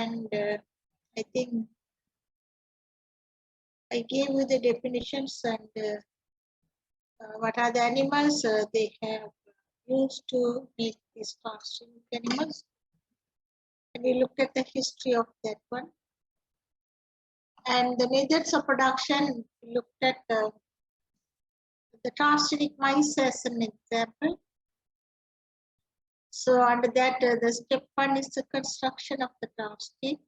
and I think I gave you the definitions and what are the animals they have used to make these transgenic animals. And we looked at the history of that one. And the methods of production, we looked at the transgenic mice as an example. So under that, the step one is the construction of the transgene.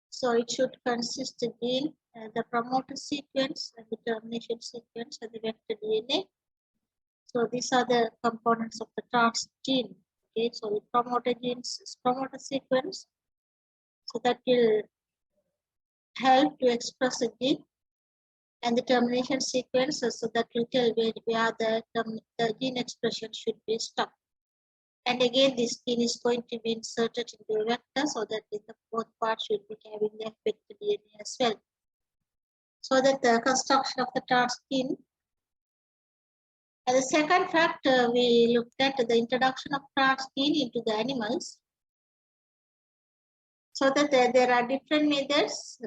So it should consist again the promoter sequence and the termination sequence and the vector DNA. So these are the components of the transgene. Okay, so the promoter genes is promoter sequence. So that will help to express a gene, and the termination sequence, so that will tell where the gene expression should be stopped. And again, this gene is going to be inserted into a vector, so that in the both parts should be having the vector DNA as well. So that the construction of the transgene. And the second factor, we looked at the introduction of transgene into the animals. So that there are different methods,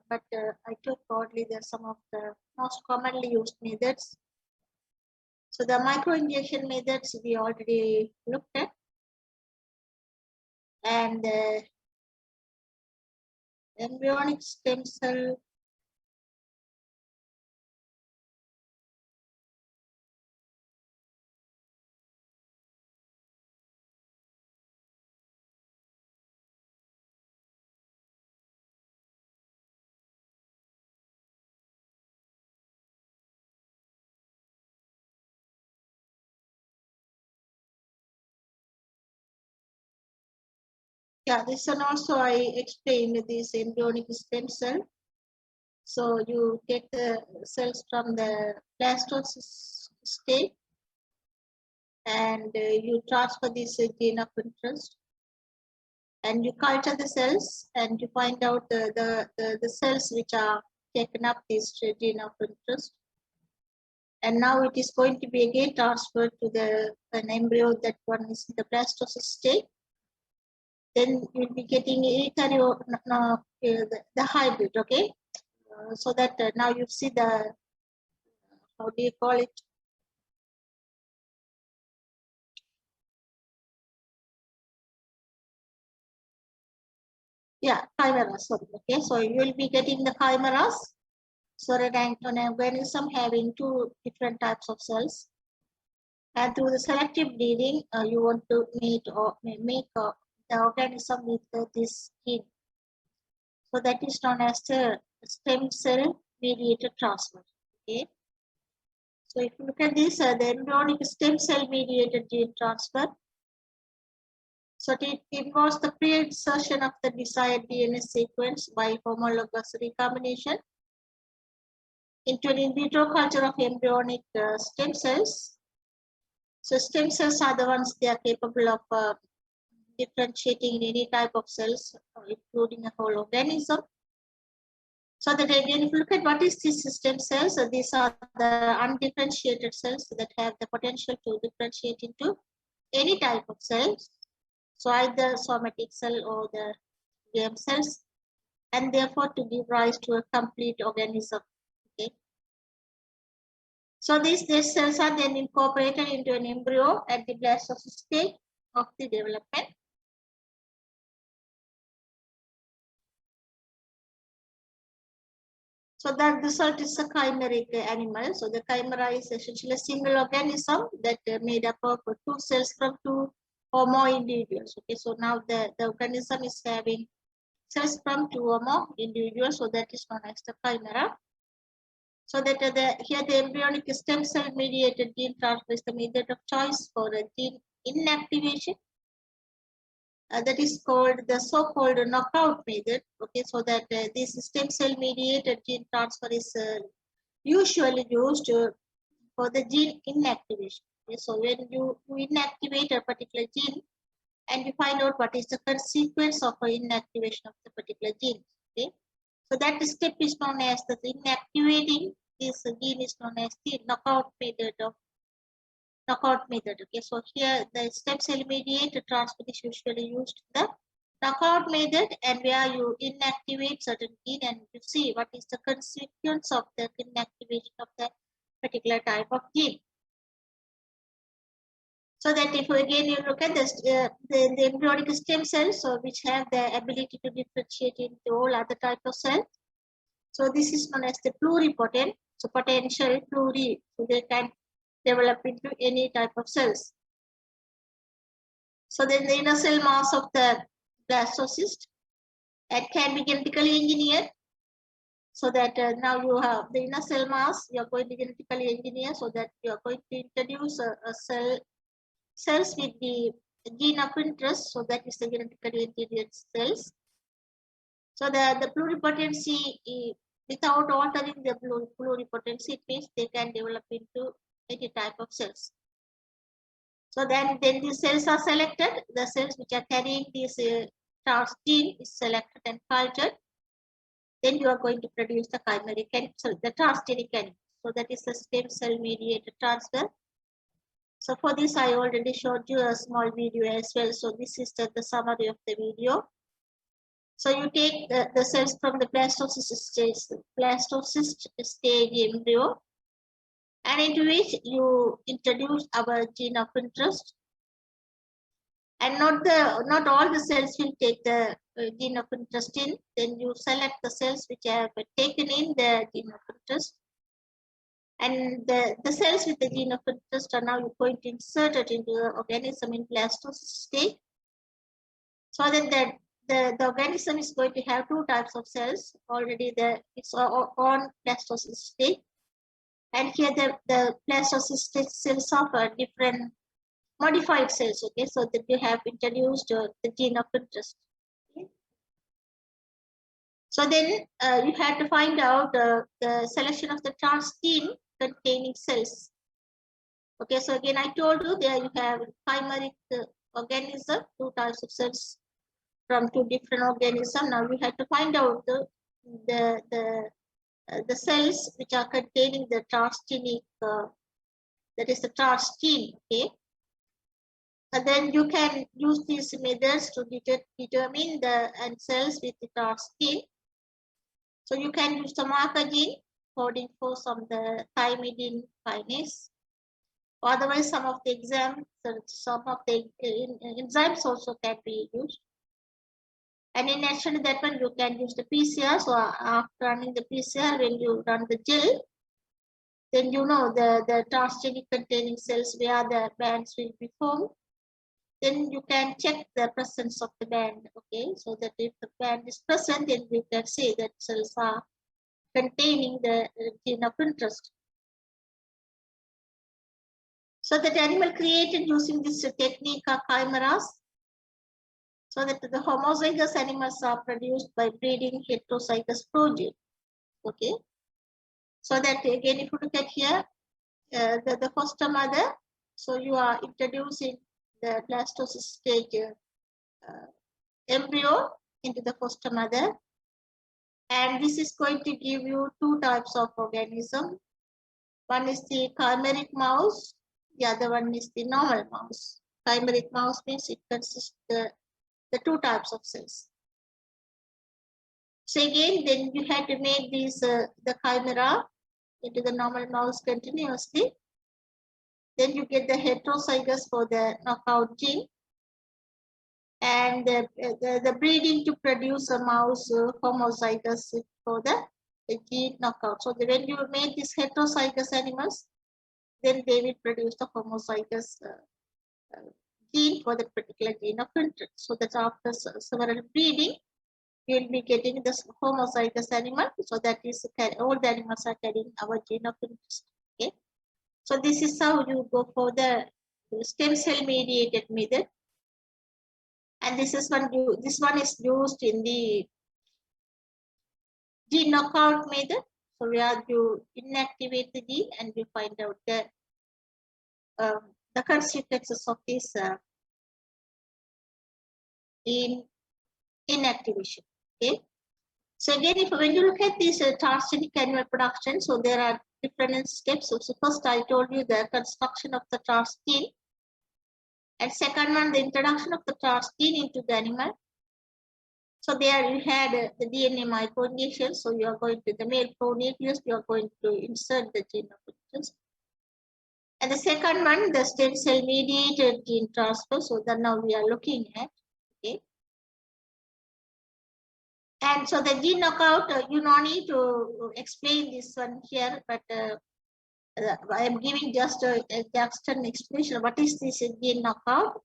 but I took broadly there are some of the most commonly used methods. So the microinjection methods we already looked at, and embryonic stem cell this one also I explained this embryonic stem cell. So you take the cells from the blastocyst state and you transfer this gene of interest, and you culture the cells and you find out the cells which are taken up this gene of interest. And now it is going to be again transferred to an embryo that one is in the blastocyst state. Then you'll be getting the hybrid, okay? So that now you see the, how do you call it? Yeah, chimeras, sorry, okay? So you will be getting the chimeras. So that an organism having two different types of cells. And through the selective breeding, you want to make the organism with this gene. So that is known as the stem cell mediated transfer. Okay. So if you look at this, the embryonic stem cell mediated gene transfer. So it involves the pre-insertion of the desired DNA sequence by homologous recombination into an in vitro culture of embryonic stem cells. So stem cells are the ones they are capable of differentiating in any type of cells, including a whole organism. So that again, if you look at what is these stem cells, these are the undifferentiated cells that have the potential to differentiate into any type of cells. So either somatic cell or the germ cells, and therefore to give rise to a complete organism. Okay. So these cells are then incorporated into an embryo at the blastocyst stage of the development. So the result is a chimeric animal. So the chimera is essentially a single organism that made up of two cells from two or more individuals. Okay, so now the organism is having cells from two or more individuals, so that is known as the chimera. So that here the embryonic stem cell mediated gene transfer is the method of choice for a gene inactivation. That is called the so-called knockout method. Okay, so that this stem cell mediated gene transfer is usually used for the gene inactivation. Okay, so when you inactivate a particular gene and you find out what is the consequence of inactivation of the particular gene. Okay, so that step is known as the inactivating this gene is known as the knockout method. Okay, so here the stem cell mediated transfer is usually used in the knockout method, and where you inactivate certain gene and you see what is the consequence of the inactivation of that particular type of gene. So that if again you look at this, the embryonic stem cells, so which have the ability to differentiate into all other type of cells. So this is known as the pluripotent, so potential pluri, so they can develop into any type of cells. So then the inner cell mass of the blastocyst, it can be genetically engineered, so that now you have the inner cell mass, you are going to genetically engineer, so that you are going to introduce a cells with the gene of interest, so that is the genetically engineered cells. So the pluripotency, without altering the pluripotency, it means they can develop into any type of cells. So then these cells are selected, the cells which are carrying this transgene is selected and cultured. Then you are going to produce the chimeric and the transgenic animal. So that is the stem cell mediated transfer. So for this, I already showed you a small video as well. So this is the summary of the video. So you take the cells from the blastocyst stage embryo, and into which you introduce our gene of interest. And not all the cells will take the gene of interest in. Then you select the cells which have taken in the gene of interest. And the cells with the gene of interest are now going to insert it into the organism in blastocyst stage. So that the organism is going to have two types of cells. Already it's on blastocyst stage. And here the blastocyst stage cells are different modified cells, okay, so that you have introduced the gene of interest. Okay. So then you had to find out the selection of the transgene containing cells. Okay, so again I told you there you have chimeric organism, two types of cells from two different organisms. Now we had to find out the cells which are containing the transgenic, that is the transgene, okay. And then you can use these methods to determine the cells with the transgene. So you can use the marker gene coding for some of the thymidine kinase. Otherwise, some of the enzymes also can be used. And in addition to that one, you can use the PCR. So after running the PCR, when you run the gel, then you know the transgenic containing cells where the bands will be formed. Then you can check the presence of the band, okay? So that if the band is present, then we can say that cells are containing the gene of interest. So that animal created using this technique are chimeras. So that the homozygous animals are produced by breeding heterozygous progeny, okay? So that again, if you look at here, the foster mother, so you are introducing the blastocyst stage embryo into the foster mother, and this is going to give you two types of organism. One is the chimeric mouse, the other one is the normal mouse. Chimeric mouse means it consists the two types of cells. So again, then you had to make these the chimera into the normal mouse continuously. Then you get the heterozygous for the knockout gene, and the breeding to produce a mouse homozygous for the gene knockout. So when you make these heterozygous animals, then they will produce the homozygous gene for the particular gene of interest. So that after several breeding, you will be getting this homozygous animal. So that is all the animals are carrying our gene of interest. Okay. So this is how you go for the stem cell mediated method. And this is this one is used in the gene knockout method. So where you inactivate the gene and you find out the consequences of this inactivation. Okay. So again, when you look at this transgenic animal production, so there are different steps. So first I told you the construction of the transgene, and second one the introduction of the transgene into the animal. So there you had the DNA microinjection. So you are going to the male pronucleus, you are going to insert the gene of interest. And the second one, the stem cell mediated gene transfer. So that now we are looking at, okay. And so the gene knockout, you don't need to explain this one here, but I am giving just a external explanation. What is this gene knockout?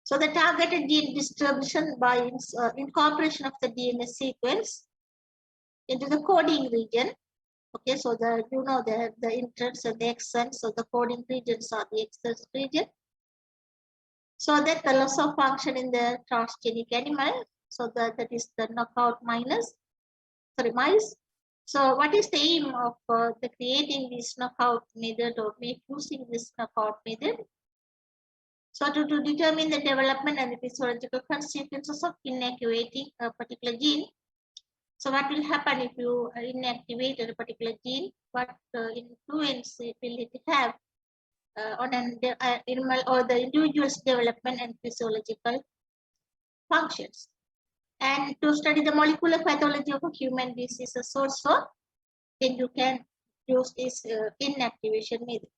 So the targeted gene distribution by incorporation of the DNA sequence into the coding region. Okay, so the the introns and the exons, so the coding regions are the exons region. So that the loss of function in the transgenic animal, so that is the knockout mice. So what is the aim of the creating this knockout method or using this knockout method? So to determine the development and the physiological consequences of inactivating a particular gene. So what will happen if you inactivate a particular gene? What influence will it have on an animal or the individual's development and physiological functions? And to study the molecular pathology of a human diseases also, then you can use this inactivation method.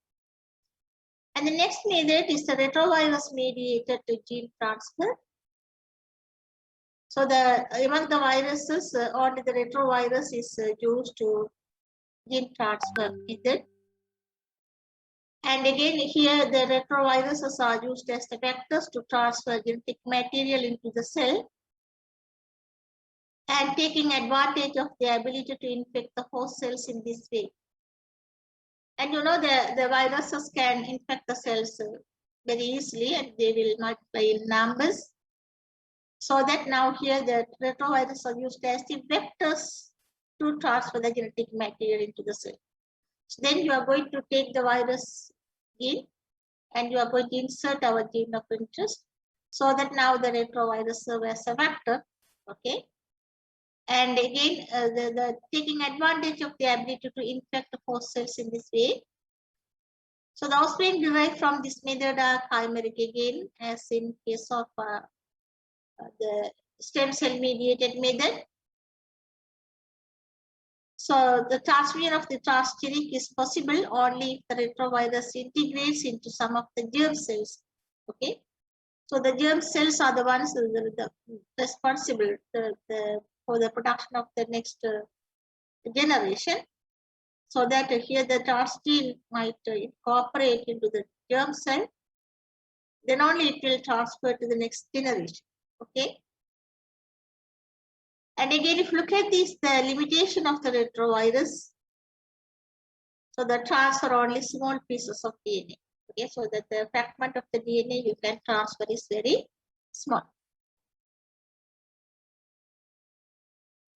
And the next method is the retrovirus mediated gene transfer. So among the viruses, only the retrovirus is used to gene transfer method. And again, here the retroviruses are used as the vectors to transfer genetic material into the cell, and taking advantage of the ability to infect the host cells in this way. And the viruses can infect the cells very easily, and they will multiply in numbers. So that now here the retroviruses are used as the vectors to transfer the genetic material into the cell. So then you are going to take the virus gene and you are going to insert our gene of interest, so that now the retrovirus serves as a vector, okay. And again, the taking advantage of the ability to infect the host cells in this way. So the offspring derived from this method are chimeric again, as in case of the stem cell mediated method. So the transmission of the transgenic is possible only if the retrovirus integrates into some of the germ cells. Okay, so the germ cells are the ones that are responsible for the production of the next generation. So that here the transgene might incorporate into the germ cell, then only it will transfer to the next generation. Okay. And again, if you look at this, the limitation of the retrovirus, so the transfer only small pieces of DNA. Okay, so that the fragment of the DNA you can transfer is very small.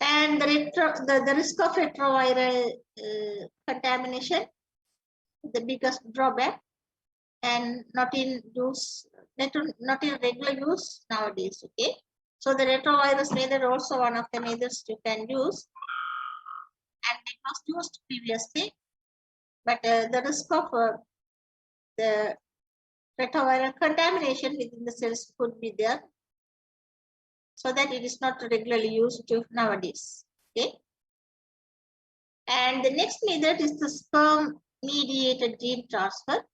And the risk of retroviral contamination, the biggest drawback, and not in regular use nowadays. Okay, so the retrovirus method also one of the methods you can use, and it was used previously, but the risk of the retroviral contamination within the cells could be there, so that it is not regularly used nowadays. Okay, and the next method is the sperm mediated gene transfer.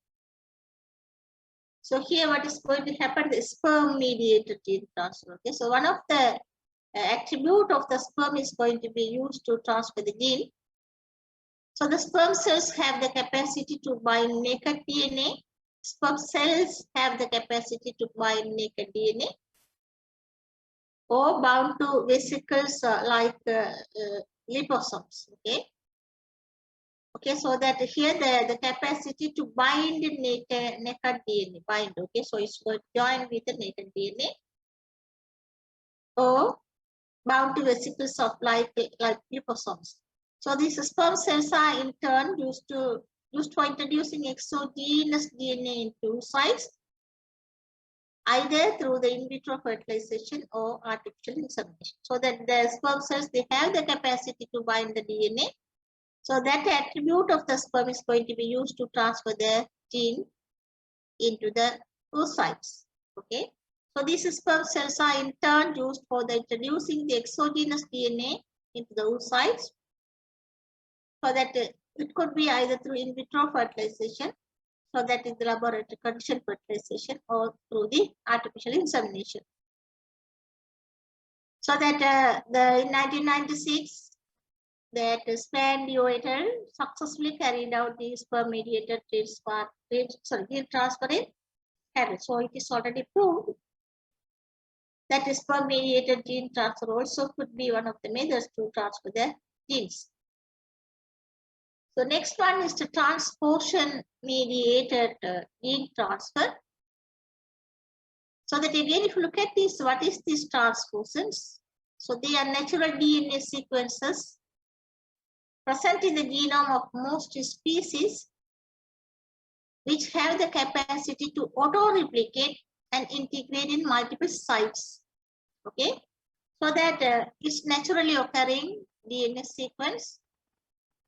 So here what is going to happen is sperm mediated gene transfer. Okay, so one of the attribute of the sperm is going to be used to transfer the gene. So the sperm cells have the capacity to bind naked DNA. Sperm cells have the capacity to bind naked DNA or bound to vesicles like liposomes. Okay. Okay, so that here the capacity to bind naked DNA, bind. Okay, so it's going to join with the naked DNA or bound to vesicles of like liposomes. So these sperm cells are in turn used for introducing exogenous DNA into sites, either through the in vitro fertilization or artificial insemination. So that the sperm cells, they have the capacity to bind the DNA. So that attribute of the sperm is going to be used to transfer the gene into the oocytes. Okay. So these sperm cells are in turn used for the introducing the exogenous DNA into the oocytes, so that it could be either through in vitro fertilization, so that is the laboratory conditioned fertilization, or through the artificial insemination. So that in 1996, that Embryonic successfully carried out the sperm-mediated gene transfer in adults. So it is already proved that sperm-mediated gene transfer also could be one of the methods to transfer the genes. So next one is the transposon-mediated gene transfer. So that again, if you look at this, what is these transposons? So they are natural DNA sequences present in the genome of most species, which have the capacity to auto-replicate and integrate in multiple sites. Okay, so that it's naturally occurring DNA sequence,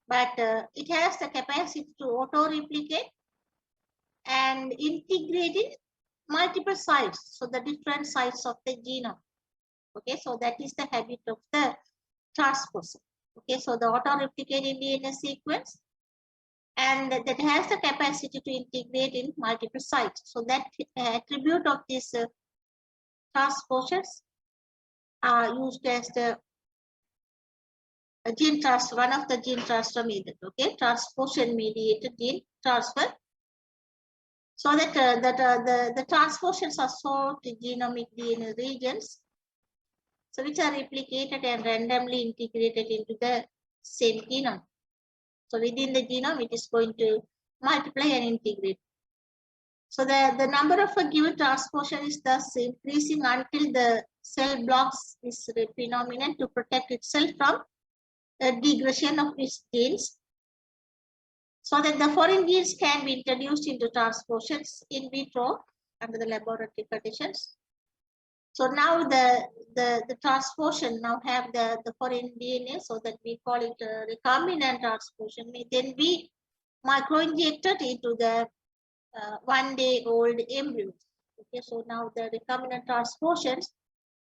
but it has the capacity to auto-replicate and integrate in multiple sites, so the different sites of the genome. Okay, so that is the habit of the transposon. Okay, so the auto-replicating DNA sequence, and that has the capacity to integrate in multiple sites. So that attribute of these transposons are used as the gene transfer, one of the gene transfer method. Okay, transposon mediated gene transfer. So that the transposons are sold to genomic DNA regions, so which are replicated and randomly integrated into the same genome. So within the genome, it is going to multiply and integrate. So the number of a given transposon is thus increasing until the cell blocks this phenomenon to protect itself from degradation of its genes, so that the foreign genes can be introduced into transposons in vitro under the laboratory conditions. So now the transposon now have the foreign DNA, so that we call it a recombinant transposon, may then be microinjected into the 1-day-old embryos. Okay, so now the recombinant transposons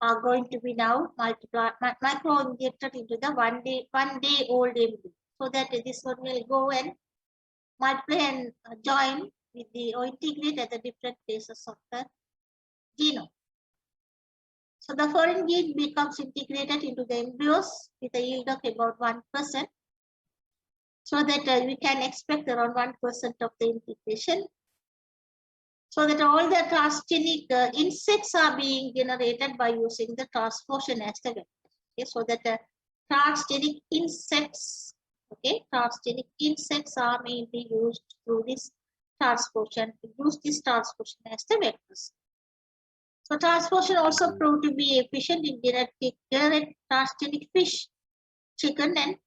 are going to be now microinjected into the 1-day-old embryo, so that this one will go and multiply and join with the or integrate at the different places of the genome. So the foreign gene becomes integrated into the embryos with a yield of about 1%, so that we can expect around 1% of the integration, so that all the transgenic insects are being generated by using the transposon as the vector. Okay, so that transgenic insects, okay, transgenic insects are mainly used through this transposon, to use this transposon as the vectors. So transposon also proved to be efficient in generating transgenic fish, chicken, and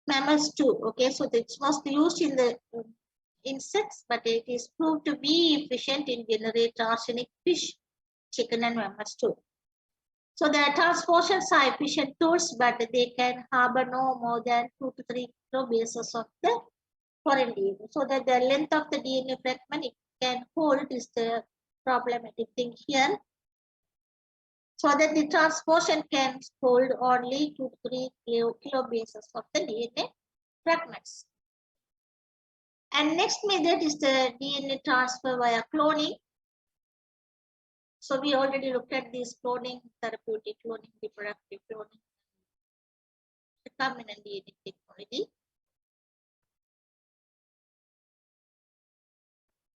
mammals too. Okay, so it's mostly used in the insects, but it is proved to be efficient in generating transgenic fish, chicken, and mammals too. So the transposons are efficient tools, but they can harbor no more than 2 to 3 kilobases of the foreign DNA. So that the length of the DNA fragment it can hold is the problematic thing here. So that the transposon can hold only 2 to 3 kilobases of the DNA fragments. And next method is the DNA transfer via cloning. So we already looked at this cloning, therapeutic cloning, reproductive cloning, recombinant DNA technology.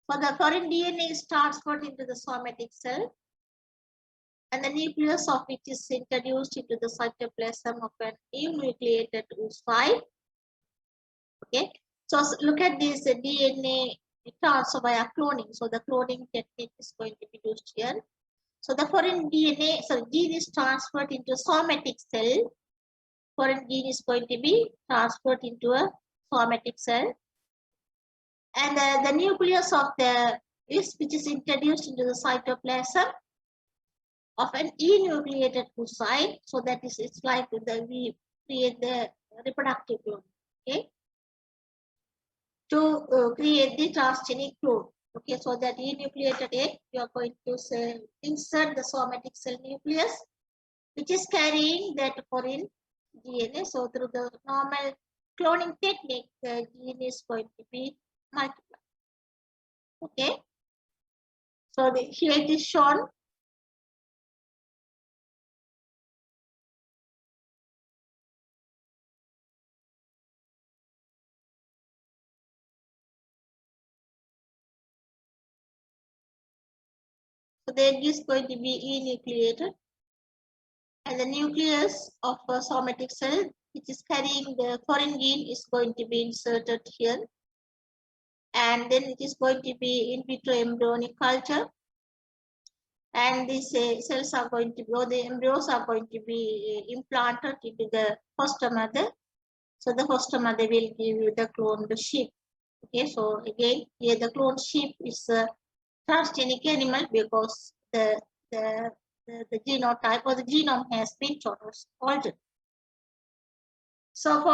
So the foreign DNA is transferred into the somatic cell, and the nucleus of which is introduced into the cytoplasm of an enucleated oocyte. Okay, so look at this DNA transfer via cloning. So the cloning technique is going to be used here. So the foreign DNA, so gene is transferred into a somatic cell. Foreign gene is going to be transferred into a somatic cell, and the nucleus of which is introduced into the cytoplasm of an enucleated oocyte. So that is, it's like we create the reproductive clone, okay, to create the transgenic clone. Okay, so that enucleated egg, you are going to say, insert the somatic cell nucleus, which is carrying that foreign DNA. So through the normal cloning technique, the gene is going to be multiplied. Okay, so here it is shown. So the egg is going to be enucleated, and the nucleus of a somatic cell, which is carrying the foreign gene, is going to be inserted here. And then it is going to be in vitro embryonic culture. And these cells are going to be, or the embryos are going to be implanted into the foster mother. So the foster mother will give you the cloned sheep. Okay, so again, here the cloned sheep is a transgenic animal because the genotype or the genome has been altered. So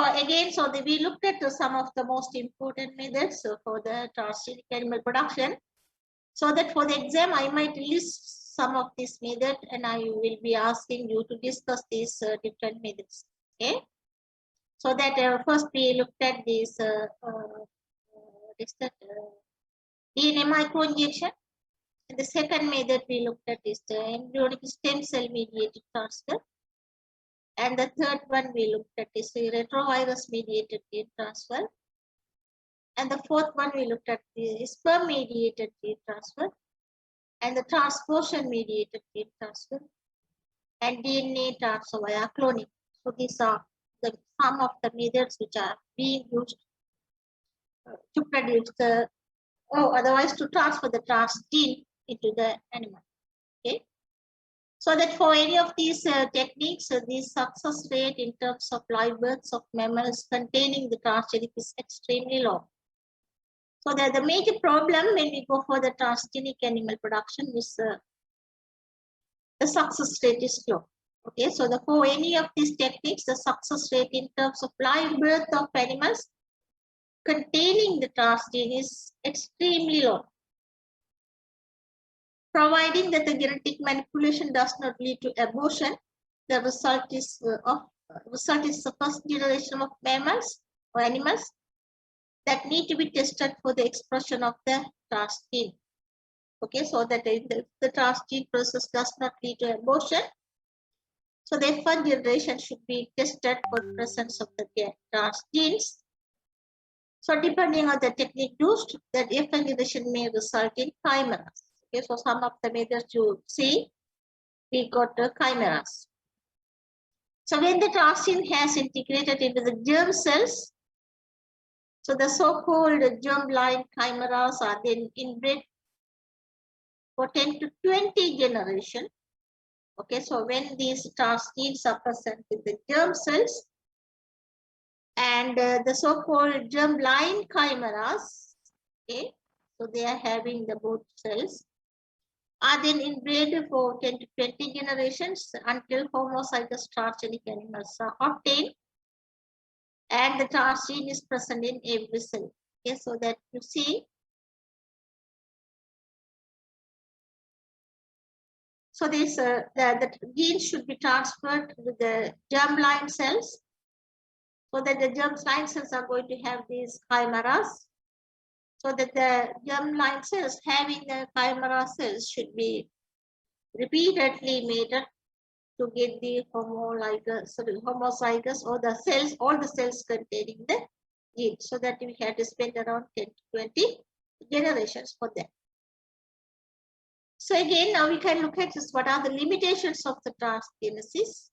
we looked at some of the most important methods for the transgenic animal production. So that for the exam, I might list some of these methods, and I will be asking you to discuss these different methods. Okay. So that first we looked at this DNA microinjection. And the second method we looked at is the embryonic stem cell mediated transfer. And the third one we looked at is the retrovirus mediated gene transfer. And the fourth one we looked at the sperm mediated gene transfer, and the transposon mediated gene transfer, and DNA transfer via cloning. So these are some of the methods which are being used to produce the, or otherwise to transfer the transgene into the animal. Okay. So that for any of these techniques, the success rate in terms of live births of mammals containing the transgenic is extremely low. So that the major problem when we go for the transgenic animal production is the success rate is low. Okay, so for any of these techniques, the success rate in terms of live birth of animals containing the transgene is extremely low. Providing that the genetic manipulation does not lead to abortion, the result is the first generation of mammals or animals that need to be tested for the expression of the transgene. Okay, so that the transgene process does not lead to abortion. So the first generation should be tested for the presence of the transgenes. So depending on the technique used, that F generation may result in chimeras. Okay, so some of the methods you see, we got the chimeras. So when the transgene has integrated into the germ cells, so the so-called germ-line chimeras are then inbred for 10 to 20 generations. Okay, so when these transgenes are present in the germ cells, and the so-called germ-line chimeras, okay, so they are having the both cells, are then inbred for 10 to 20 generations until homozygous transgenic animals are obtained, and the transgene is present in every cell. Okay, so that you see. So this the gene should be transferred to the germ-line cells, so that the germ-line cells are going to have these chimeras. So that the germ-line cells having the chimera cells should be repeatedly mated to get the homozygous or the cells, all the cells containing the gene. So that we had to spend around 10 to 20 generations for that. So again, now we can look at just what are the limitations of the transgenesis.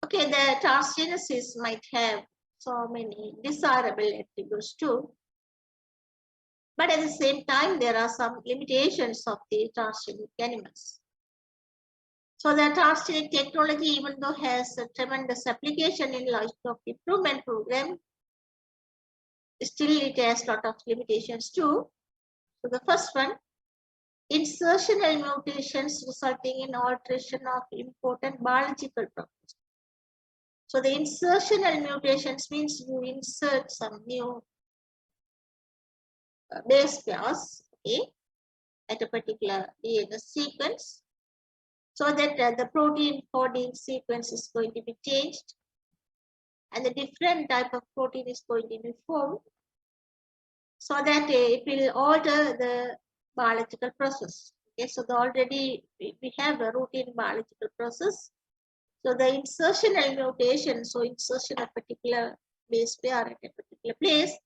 Okay, the transgenesis might have so many desirable attributes too. But at the same time, there are some limitations of the transgenic animals. So the transgenic technology, even though has a tremendous application in life of improvement program, still it has a lot of limitations too. So the first one, insertional mutations resulting in alteration of important biological properties. So the insertional mutations means you insert some new base pairs, okay, at a particular DNA sequence, so that the protein coding sequence is going to be changed and the different type of protein is going to be formed, so that it will alter the biological process. Okay, so already we have a routine biological process. So the insertional mutation, so insertion of particular base pair at a particular place,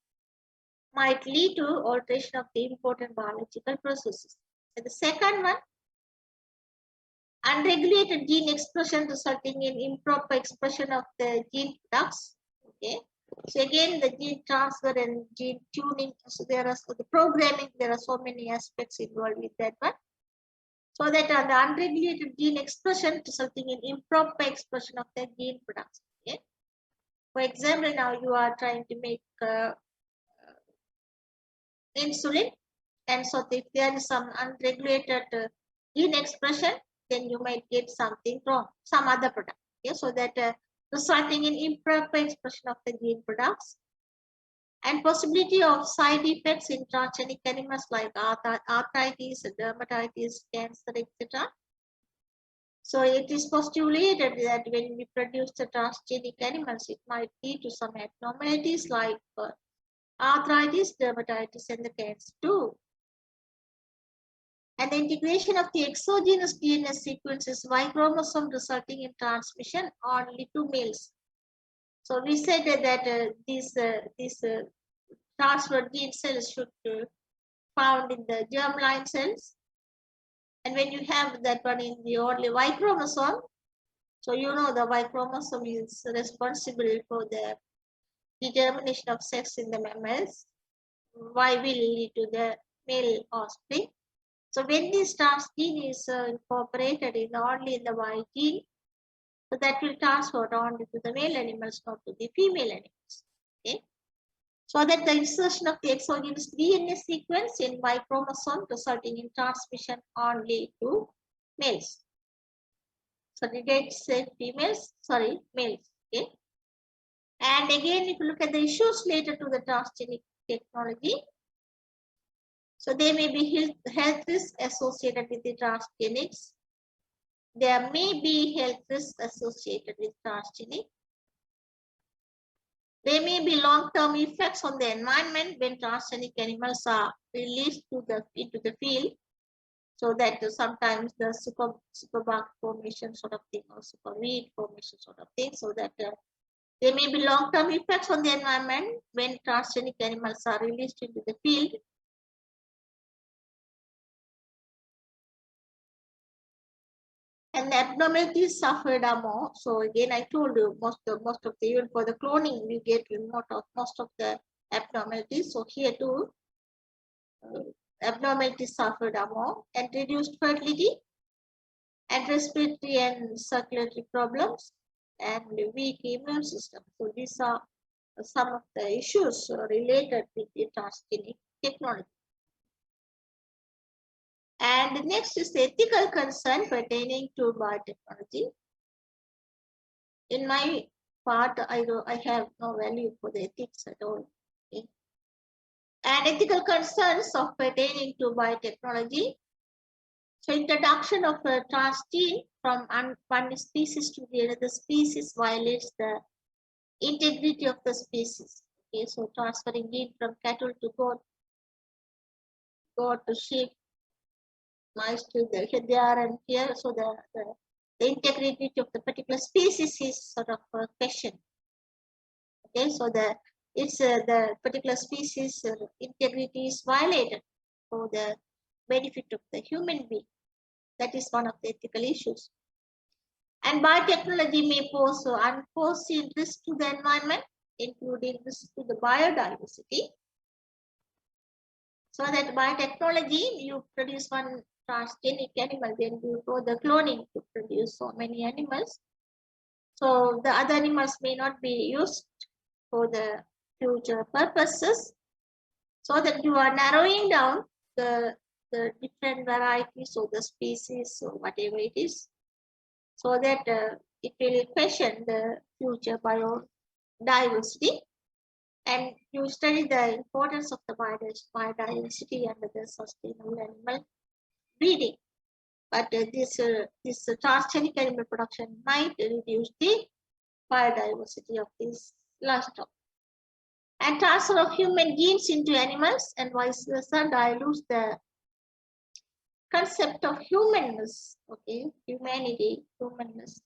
might lead to alteration of the important biological processes. And the second one, unregulated gene expression resulting in improper expression of the gene products. Okay, so again the gene transfer and gene tuning. So there are the programming. There are so many aspects involved with that one. So that the unregulated gene expression resulting in improper expression of the gene products. Okay. For example, now you are trying to make insulin, and so if there is some unregulated gene expression, then you might get something wrong, some other product. Okay, so that resulting in improper expression of the gene products, and possibility of side effects in transgenic animals like arthritis, dermatitis, cancer, etc. So it is postulated that when we produce the transgenic animals, it might lead to some abnormalities like arthritis, dermatitis, and the cancer too. And the integration of the exogenous DNA sequences Y chromosome resulting in transmission only to males. So we said that these transferred gene cells should be found in the germline cells. And when you have that one in the only Y chromosome, so you know the Y chromosome is responsible for the determination of sex in the mammals. Y will lead to the male offspring. So when this transgene is incorporated in only in the Y gene, so that will transfer only to the male animals, not to the female animals. Okay. So that the insertion of the exogenous DNA sequence in Y chromosome resulting in transmission only to males. So did I say females? Sorry, males. Okay. And again, if you look at the issues related to the transgenic technology, so there may be health risks associated with the transgenics. There may be health risks associated with transgenic. There may be long-term effects on the environment when transgenic animals are released into the field. So that sometimes the superbug formation sort of thing, or superweed formation sort of thing. So that there may be long-term effects on the environment when transgenic animals are released into the field. And the abnormalities suffered are more. So again, I told you most of the even for the cloning, we get most of the abnormalities. So here too, abnormalities suffered are more, and reduced fertility, and respiratory and circulatory problems, and weak immune system. So these are some of the issues related with the transgenic technology. And next is the ethical concern pertaining to biotechnology. In my part, I have no value for the ethics at all. Okay. And ethical concerns of pertaining to biotechnology. So introduction of a transgene from one species to the other species violates the integrity of the species. Okay, so transferring gene from cattle to goat to sheep, mice to there and here. So the integrity of the particular species is sort of a question. Okay, so the particular species integrity is violated for the benefit of the human being. That is one of the ethical issues. And biotechnology may pose unforeseen risk to the environment, including risk to the biodiversity. So that biotechnology, you produce one transgenic animal, then you go the cloning to produce so many animals. So the other animals may not be used for the future purposes. So that you are narrowing down the different varieties of the species or whatever it is, so that it will question the future biodiversity. and you study the importance of the biodiversity and the sustainable animal breeding. But this transgenic animal production might reduce the biodiversity of this livestock. And transfer of human genes into animals and vice versa dilutes the concept of humanness, okay, humanity, humanness.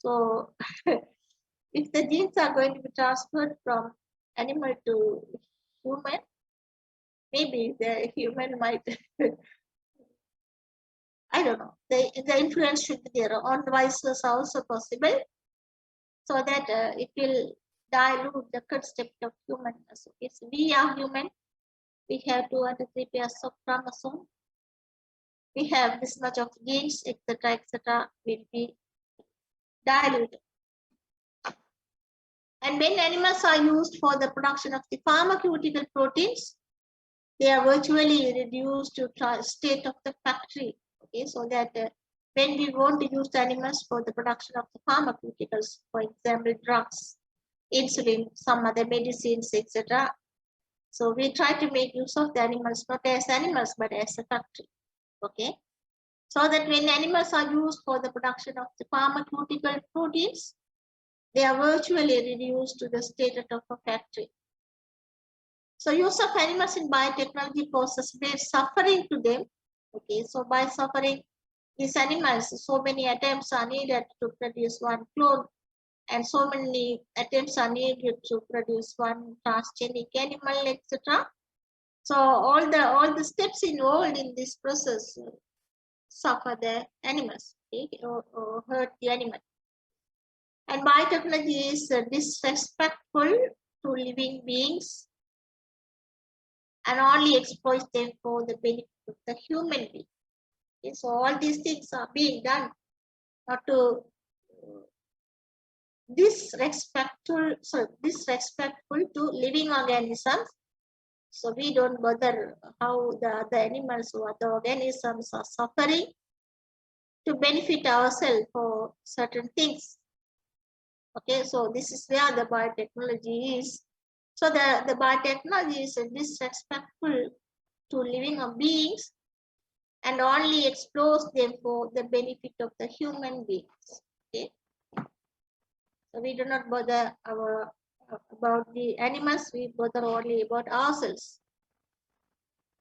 So if the genes are going to be transferred from animal to human, maybe the human might, I don't know, the influence should be there. On vice versa also possible, so that it will dilute the concept of humanness. Okay, so we are human, we have 203 pairs of chromosomes, we have this much of genes, etc., will be diluted. And when animals are used for the production of the pharmaceutical proteins, they are virtually reduced to state of the factory. Okay, so that when we want to use the animals for the production of the pharmaceuticals, for example, drugs, insulin, some other medicines, etc. So we try to make use of the animals, not as animals, but as a factory. Okay, so that when animals are used for the production of the pharmaceutical proteins, they are virtually reduced to the state of a factory. So use of animals in biotechnology causes great suffering to them. Okay, so by suffering these animals, so many attempts are needed to produce one clone, and so many attempts are needed to produce one transgenic animal, etc. So all the steps involved in this process suffer the animals, okay, or hurt the animal. And biotechnology is disrespectful to living beings and only exploits them for the benefit of the human being. Okay, so all these things are being done not to disrespectful to living organisms. So we don't bother how the other animals or other organisms are suffering to benefit ourselves for certain things. Okay, so this is where the biotechnology is. So the biotechnology is disrespectful to living beings and only explores them for the benefit of the human beings. Okay, so we do not bother about the animals, we bother only about ourselves.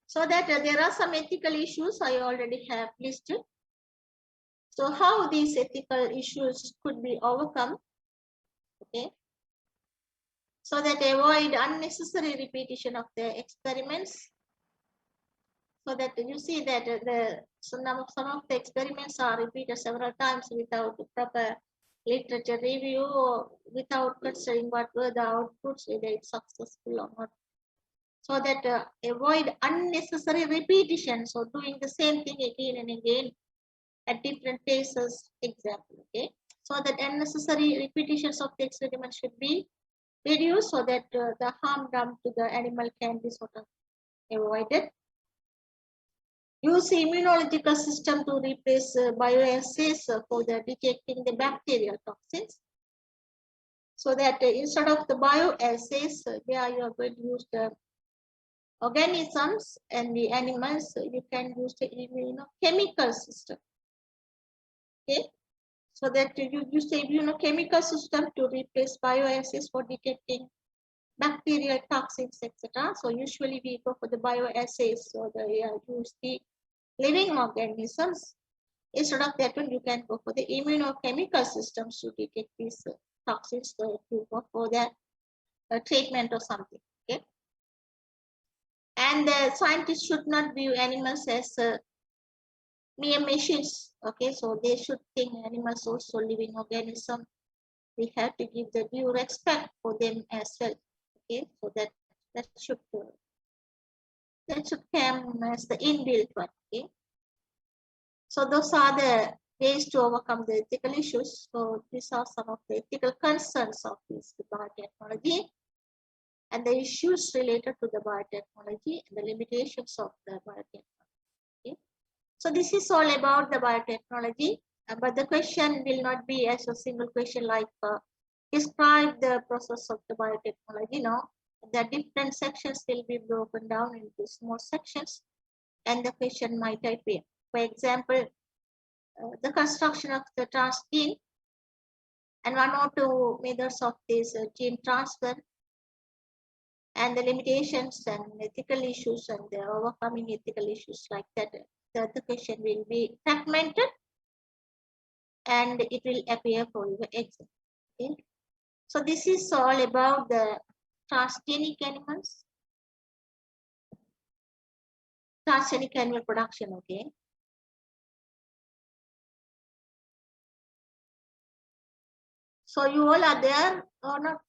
So that there are some ethical issues I already have listed. So how these ethical issues could be overcome? Okay, so that avoid unnecessary repetition of the experiments. So that you see that some of the experiments are repeated several times without proper literature review or without considering what were the outputs, whether it's successful or not. So that avoid unnecessary repetition. So doing the same thing again and again at different places, example. Okay, so that unnecessary repetitions of the experiment should be reduced so that the harm done to the animal can be sort of avoided. Use immunological system to replace bioassays for the detecting the bacterial toxins. So that instead of the bioassays, where you are going to use the organisms and the animals, you can use the immunochemical system. Okay, so that you use the immunochemical system to replace bioassays for detecting bacterial toxins, etc. So usually we go for the bioassays, so use the living organisms. Instead of that one, you can go for the immunochemical systems to detect these toxins. So you go for the treatment or something. Okay, and the scientists should not view animals as mere machines. Okay, so they should think animals also living organism. We have to give the due respect for them as well. Okay, so that should come as the inbuilt one. Okay, so those are the ways to overcome the ethical issues. So these are some of the ethical concerns of this biotechnology and the issues related to the biotechnology and the limitations of the biotechnology. Okay, so this is all about the biotechnology, but the question will not be as a single question like describe the process of the biotechnology. No, the different sections will be broken down into small sections, and the question might appear. For example, the construction of the transgene and one or two methods of this gene transfer, and the limitations and ethical issues and the overcoming ethical issues like that. The question will be fragmented and it will appear for your exam. Okay. So this is all about the transgenic animals, transgenic animal production. Okay. So you all are there or not?